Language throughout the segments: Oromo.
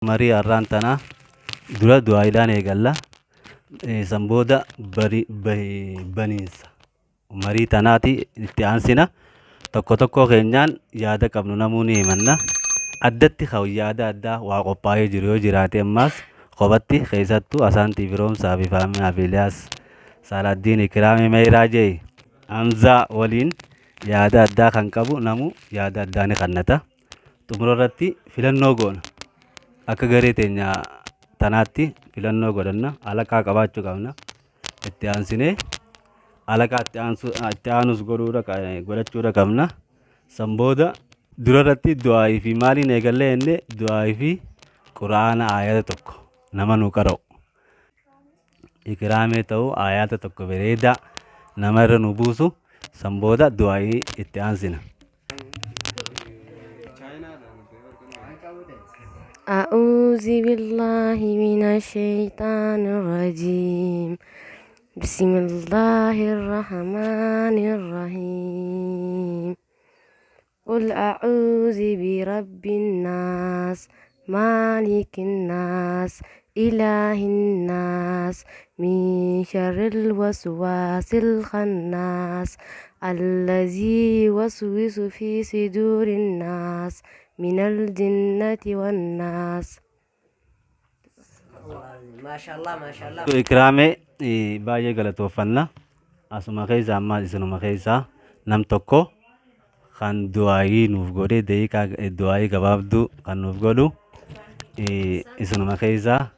marii har'aan tana dura du'aayiidhaan eegalla. Sanbooda baniinsa marii tanaati itti aansina. Tokko tokko keenyaan yaada qabnu namuu ni himanna. Addatti yaada addaa waa qophaa'ee jiru yoo jiraate ammaas qobatti keessattuu asaantii firoomsaa fi faamilaa fi Eliyaas Saalaaddiin Ikiraamee Meeyiraa jee Hamzaa waliin yaada addaa kan qabu namu yaada addaa ni kannata. Xumura irratti filannoo goona. Akka garee teenya tanaatti filannoo godhanna. Alaqaa qabaachuu qabna. Itti aansinee alaqaa itti aanus godhachuudha qabna. Sanbooda dura irratti du'aayii fi maaliin eegallee inni du'aayii fi quraana ayata tokko nama nu qara'u. Ikiraamee ta'uu ayata tokko bareedaa nama irra nu buusu sanbooda du'aayii itti aansina. أعوذ بالله من الشيطان الرجيم بسم الله الرحمن الرحيم قل أعوذ برب الناس مالك الناس إله الناس من شر الوسواس الخناس الذي يوسوس في صدور الناس من الجنة والناس. ما شاء الله ما شاء الله. Ikiraamee baay'ee galatooffanna. Asuma keessa ammaa isinuma keessa nam tokko kan du'aayii nuuf godhe daqiiqaa du'aayii gabaabduu kan nuuf godhu isinuma keessa.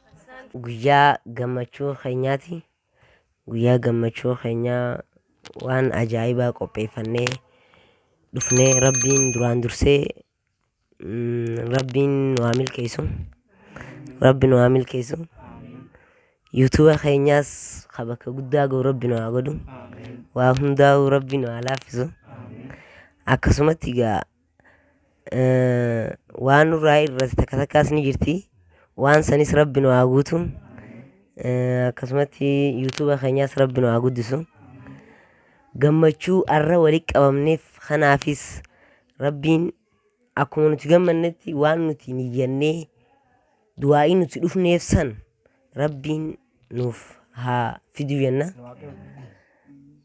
Guyyaa gammachuu keenyaati. Guyyaa gammachuu keenyaa waan ajaa'ibaa qopheeffannee dhufnee rabbiin duraan dursee rabbiin nu haa milkeessu. Rabbi nu haa milkeessu. Yuutuuba keenyaas bakka guddaa ga'u rabbi nu haa godhu. Waa hundaa'u rabbi nu haa laaffisu. Akkasumatti egaa waan nurraa irratti takka takkaas ni jirti. Waan sanis rabbi nu haa guutu. Akkasumatti yuutuuba keenyaas rabbi nu haa guddisu. Gammachuu har'a walitti qabamneef kanaafis rabbiin akkuma nuti gammannetti waan nuti niyyannee du'aa'ii nuti dhufneef san rabbiin nuuf haa fidu jenna.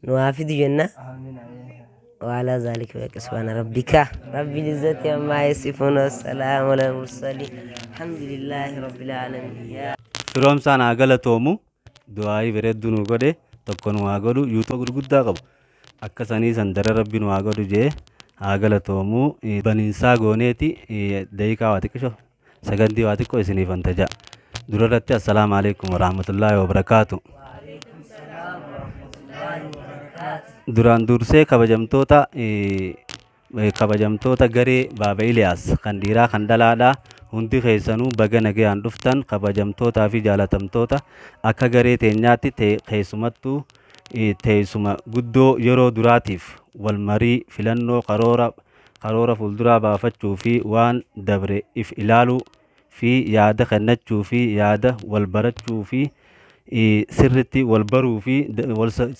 Nu haa fidu jenna. وعلى ذلك سبحان ربك رب العزة عما يصفون والسلام على المرسلين الحمد لله رب العالمين. Firoomsaan haa galatoomu du'aayii bareedduu nu godhe tokko nu haa godhu yuutuuba gurguddaa qabu akka sanii san dara rabbi nu haa godhu jee haa galatoomu. Baniinsaa gooneeti daqiiqaa waa xiqqisho sagandii waa xiqqoo isiniif antaja. Dura irratti assalaamu alaikum warahmatullaahi wabarakaatu. Duraan dursee kabajamtoota garee Baaba Iliyaas kan dhiiraa kan dhalaadhaa hundi keessanuu baga nagayaan dhuftan. Kabajamtootaa fi jaalatamtoota akka garee teenyaatti keessumattuu teessuma guddoo yeroo duraatiif wal marii filannoo karoora fuulduraa baafachuu fi waan dabre if ilaaluu fi yaada kennachuu fi yaada wal barachuu fi sirritti wal baruu fi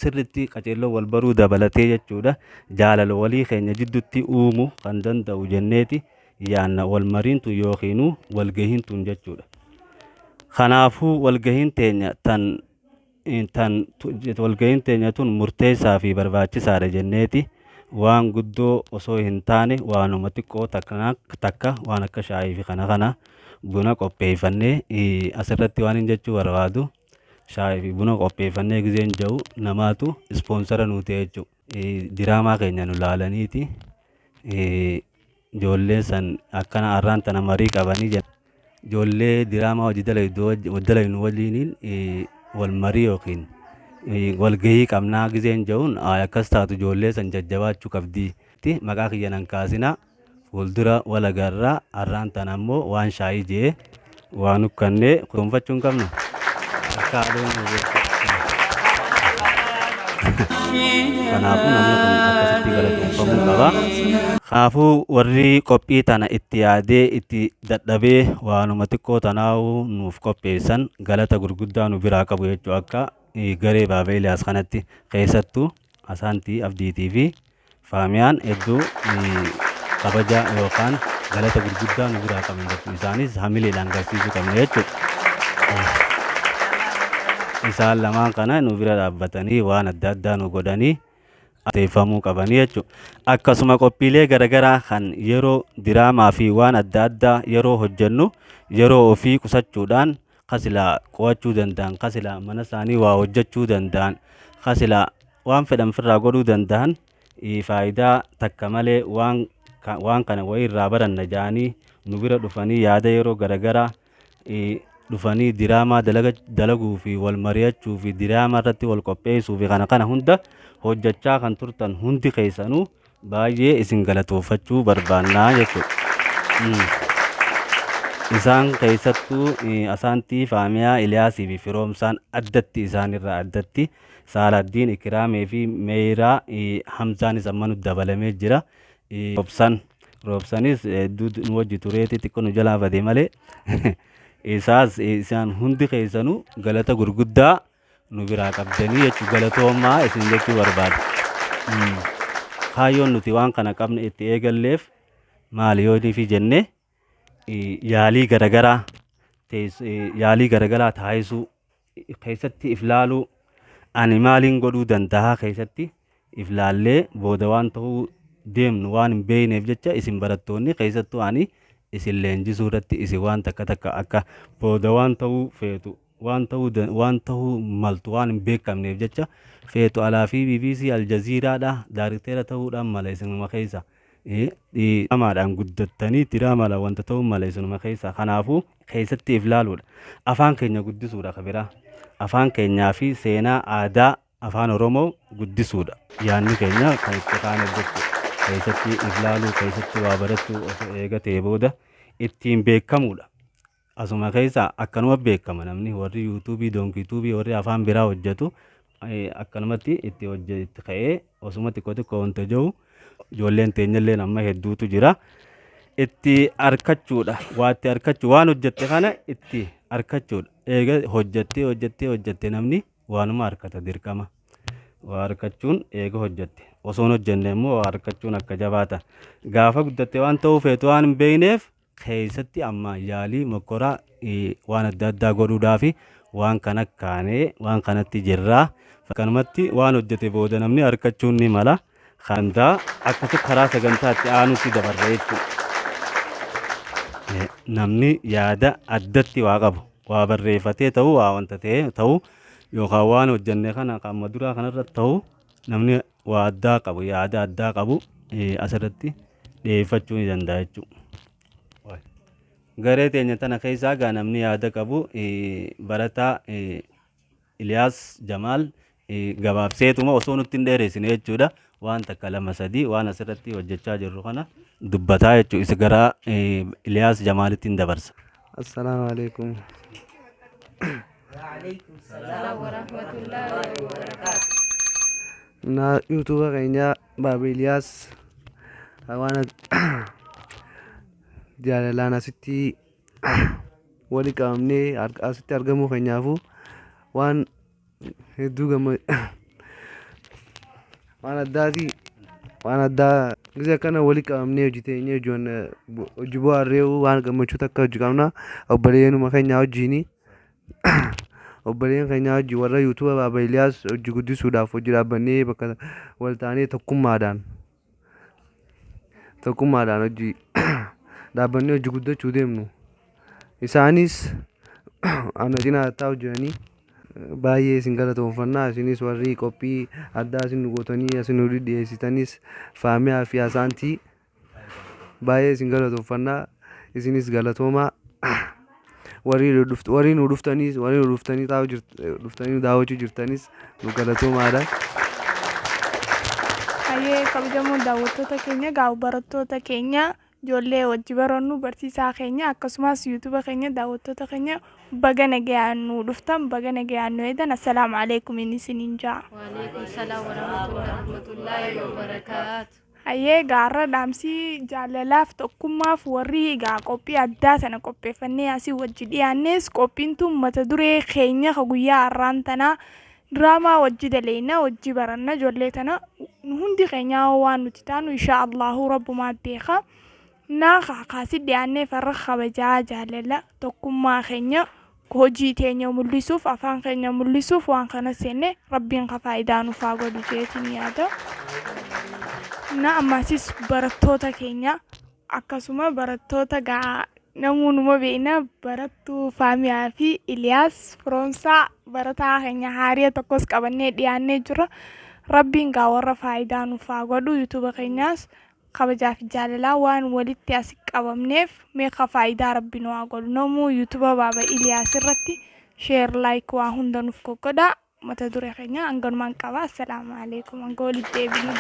sirritti qaceelloo wal baruu dabalatee jechuudha. Jaalala walii keenya jidduutti uumuu kan danda'u jenneeti yaanna wal mariintu yookiinuu walgahiintuun jechuudha. Kanaafuu walgahiin teenya tun murteessaa fi barbaachisaadha jenneeti waan guddoo osoo hin taane waanuma xiqqoo takka waan akka shaayii fi kana buna qopheeffannee asirratti waan hin jechuu barbaadu. Shaayii fi buna qopheeffannee gizeen jiru namaatu ispoonsara nu ta'e jechuudha. Diraamaa keenya nu laalaniiti ijoollee san akkana har'aan tana marii qabanii jedha. Ijoollee diraamaa hojii dalaynu waliin wal marii yookiin walgahii qabnaa gizeen jiruun akkas taatu ijoollee san jajjabaachuu qabdi. Maqaa kiyya nan kaasinaa fuuldura wal agarraa. Har'aan tana ammoo waan shaayii jee waan ukkannee kunuunfachuu hin qabnu. Kanaafuu namni kun akkasitti galateeffamuu qaba. Kanaafuu warri qophii tana itti yaadee itti dadhabee waanuma xiqqoo tanaa'uu nuuf qopheessan galata gurguddaa nu biraa qabu jechuu akka garee Baaba Iliyaas kanatti keessattuu asaantii abdiitii fi faamiyaan hedduu kabaja yookaan galata gurguddaa nu biraa qaban jechuudha. Isaanis hamileedhaan agarsiisuu qabna jechuudha. Isaan lamaan kana nu bira dhaabbatanii waan adda addaa nu godhanii ateeffamuu qabanii jechuudha. Akkasuma qophiilee garaagaraa kan yeroo diraamaa fi waan adda addaa yeroo hojjennu yeroo ofii qusachuudhaan kasilaa qo'achuu danda'an, kasilaa mana isaanii waa hojjechuu danda'an, kasilaa waan fedhan firraa godhuu danda'an faayidaa takka malee waan kana wayii irraa baranna jedhanii nu bira dhufanii yaada yeroo garaagaraa dhufanii diraamaa dalaguu fi wal mari'achuu fi diraamaa irratti wal qopheessuu fi kana hunda hojjechaa kan turtan hundi keessanuu baay'ee isin galatoofachuu barbaannaa jechuudha. Isaan keessattuu Asaantii Faamiyaa Iliyaasii fi Firoomsaan addatti isaanirraa addatti Saaladdiin Ikiraamee fi Meeyiraa Hamzaanis amma nu dabalamee jira. Roobsanis nu wajji tureeti xiqqoo nu jalaa badee malee isaan hundi keessanuu galata gurguddaa nu biraa qabdanii jechuudha. Galatoomaa isin jechuu barbaada. Kaayyoon nuti waan kana qabne itti eegalleef maali yoo fi jennee yaalii garaagaraa taasisuu keessatti if laaluu ani maaliin godhuu danda'a keessatti if laallee booda waan ta'uu deemnu waan hin beekneef jecha isin barattoonni keessattuu ani isin leenjisuu irratti isin waan takka akka booda waan ta'uu feetu waan ta'uu maltu waan hin beekamneef jecha feetu alaa fi BBC Aljaziiraadha daarikteera ta'uudhaan mala isinuma keessa diraamaadhaan guddattanii diraamaadhaan wanta ta'uu mala isinuma keessa. Kanaafuu keessatti if laaluudha. Afaan keenya guddisuudha kabiraa. Afaan keenyaa fi seenaa aadaa afaan Oromoo guddisuudha. Yaanni keenya kan itti kaaneef jechuudha. Keessatti if laaluu, keessatti waa barachuu osoo eegatee booda ittiin beekamuudha. Asuma keessa akkanuma beekama namni warri yuutuubii, doonkiituubii, warri afaan biraa hojjetu akkanumatti itti ka'ee osuma xiqqoo wanta jiru ijoolleen teenyallee amma hedduutu jira. Itti harkachuudha. Waa itti harkachuu waan hojjette kana itti harkachuudha. Eega hojjettee namni waanuma harkata dirqama. Waa harkachuun eega hojjette. Osoon hojjenne immoo waa harkachuun akka jabaata. Gaafa guddatte waan ta'uu feetu waan hin beekneef keessatti amma yaalii mokkoraa waan adda addaa godhuudhaaf waan kana kaanee waan kanatti jirraa. Akkanumatti waan hojjete booda namni harkachuun ni mala. Kandaa akkasii karaa sagantaatti aanutti dabarra jechuudha. Namni yaada addatti waa qabu. Waa barreeffatee ta'uu, waa wanta ta'e ta'uu yookaan waan hojjenne kana qaama duraa kanarratti ta'uu namni waa addaa qabu, yaada addaa qabu asirratti dhiyeeffachuu ni danda'a jechuudha. Garee teenya tana keessaa gaa namni yaada qabu barataa Iliyaas Jamaal gabaabseetuma osoo nutti hin dheeressine jechuudha. Waan takka lama sadii waan asirratti hojjechaa jirru kana dubbataa jechuudha. Isa gara Iliyaas Jamaalitti hin dabarsa. Assalaamu alaikum. Na yuutuuba keenya Baaba Iliyaas waan jaalalaan asitti wali qabamnee asitti argamuu keenyaafuu waan hedduu waan addaa gisee akkana wali qabamnee hojii teenya hojii bu'aarree waan gammachuu takka hojii qabna. Obboleeyyanuma keenya wajjini obboleeyyan keenya wajjin warra yuutuuba Baaba Iliyaas hojii guddisuudhaaf hojii dhaabbannee bakka wal taanee tokkummaadhaan hojii dhaabbannee hojii guddachuu deemnu. Isaanis ana cinaa taa'u jiranii baay'ee isin galatoomfannaa. Isinis warri qophii addaa isin gootanii isin nu dhiyeessitanis Faamiyaa fi Asaantii baay'ee isin galatoomfannaa. Isinis galatoomaa. Warri nu dhuftanii daawwachuu jirtanis nu galatoomaadha. Hayyee kabajamoo daawwattoota keenya gaafa barattoota keenya ijoollee wajji barannu barsiisaa keenya akkasumas yuutuuba keenya daawwattoota keenya baga nagayaan nu dhuftan baga nagayaan nu eedan. Assalaamu alaikum isiniin jaa. Waalaikum salaam warahmatullahi wabarakaatu. Hayyee gaarra dhaamsii jaalalaaf tokkummaaf warri egaa qophii addaa sana qopheeffannee asii wajji dhiyaannes qophiin tun mata duree keenya guyyaa har'aan tanaa diraamaa wajji daleena wajji baranna ijoollee tana hundi keenya waan nuti taanu insha Allahu rabbumaa beeka. na kaasi dhiyaannee farra kabajaa jaalala tokkummaa keenya hojii teenya mul'isuuf afaan keenya mul'isuuf waan kana seenne rabbiin ka faayidaa nuuf haa godhu jeetiin yaada. Na ammasis barattoota keenya akkasuma barattoota namoonni beekna barattuu Faamiyaa fi Iliyaas Firoomsaa barataa keenya haariya tokkos qabannee dhiyaannee jira. Rabbiin warra faayidaa nuuf haa godhu yuutuuba keenyaas kabajaa fi jaalalaa waan walitti as qabamneef meeqa faayidaa rabbi nu haa godhu. Namuu yuutuuba baaba Iliyaas irratti sheer laayik waa hunda nuuf godhaa. Mata duree keenya hanganumaan qaba. Assalaamu alaikum. Hanga walitti deebinu.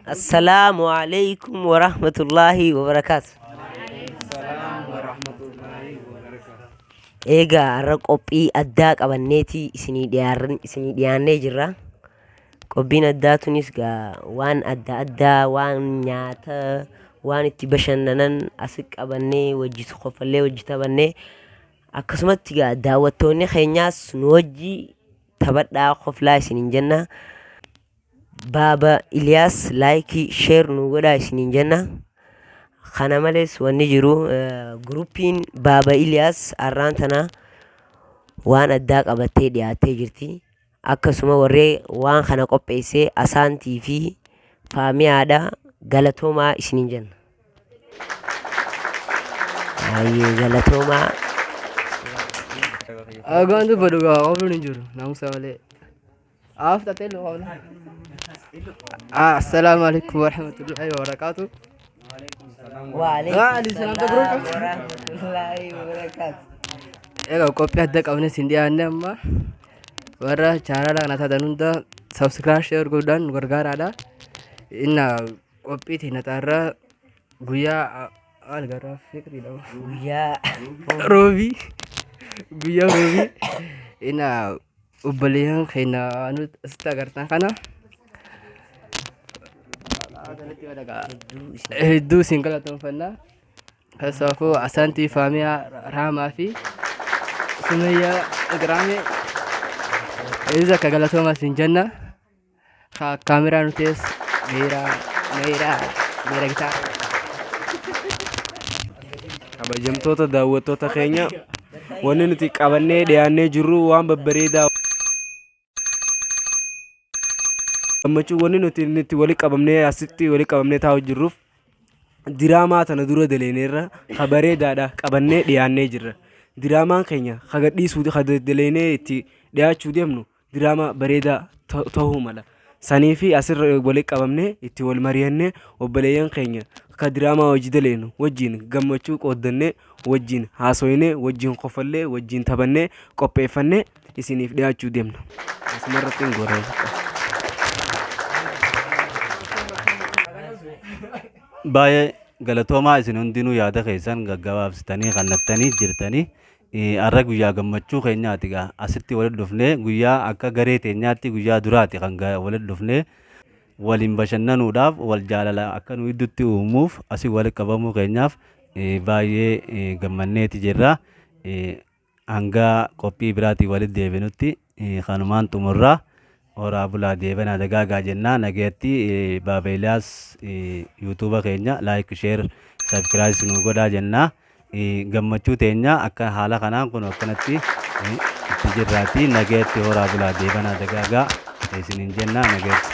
السلام عليكم ورحمة الله وبركاته. Egaa har'a qophii addaa qabanneeti isinii dhiyaannee jirra. Qophiin addaa tunis waan addaa waan nyaata waan itti bashannanan asi qabannee wajjii qofallee wajjii taphannee akkasumatti daawwattoonni keenyaas nu wajjii taphadhaa qoflaa isiniin jenna. Baaba Iliyaas laayikii sheer nu godhaa isiniin jenna. Kana malees wanni jiru gruppiin Baaba Iliyaas har'aan tana waan addaa qabattee dhiyaattee jirti. Akkasuma warree waan kana qopheessee Asaantii fi Faamiyaadha galatoomaa isiniin jenna. Galatoomaa. Agantu baduga qoflu hin jiru namusa malee. Aftatee loo qofla. Assalaamu alaikum warahmatullahi wabarakatuh. Waalaikumsalam warahmatullahi wabarakatuh. Egaa qophii adda qabne isin dhiyaanne amma warra chaanala kana taatan hunda subscribe share godhaan nu gargaaraadha. Inna qophii teenya xaarraa guyyaa algaraa fikriidha. Roobii ina obboleeyyan keenya nuti asitti agartan kana hedduu isin galateeffannaa. Kasaafuu Asaantii Faamiyaa Raamaa fi Sumayyaa Igraamee isa akka galatoomaa isin jenna. Kaameraa nutis meeraa gitaa. Kabajamtoota daawwattoota keenya wanni nuti qabannee dhiyaannee jirru waan babbareedaa gammachuu wanni nuti wali qabamnee asitti wali qabamnee taa'u jirruuf diraamaa tana dura daleeneerra bareedaadha qabannee dhiyaannee jirra. Diraamaan keenya hagadhiisuu daleenee itti dhiyaachuu deemnu diraamaa bareedaa ta'uu mala. Sanii fi asirra wali qabamnee itti wal mari'annee obboleeyyan keenya ka diraamaa hojii daleenu wajjin gammachuu qooddannee wajjin haasoynee wajjin qofallee wajjin taphannee qopheeffannee isiniif dhiyaachuu deemna. Asumarratti hin goree. Baay'ee galatoomaa isin hundinuu yaada keessan gaggabaabsitanii kannattanii jirtanii har'a guyyaa gammachuu keenyaati asitti walitti dhufnee guyyaa akka garee teenyaatti guyyaa duraati kan walitti dhufnee waliin bashannanuudhaaf wal jaalala akka nu gidduutti uumuuf asii walitti qabamuu keenyaaf baay'ee gammanneeti jirra. Hanga qophii biraatii walitti deebinutti kanumaan xumurraa horaa bulaa deebanaa dagaagaa jennaa nageetti Baaba Iliyaas yuutuuba keenya laayik sheer sabskiraayib nu godhaa jennaa. Gammachuu teenya akka haala kanaan kun akkanatti itti jirraati nageetti horaa bulaa deebanaa dagaagaa isiniin jennaa nageetti.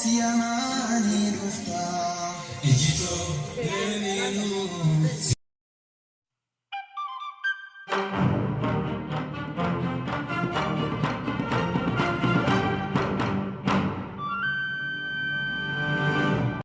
Siamani dufta, ijito,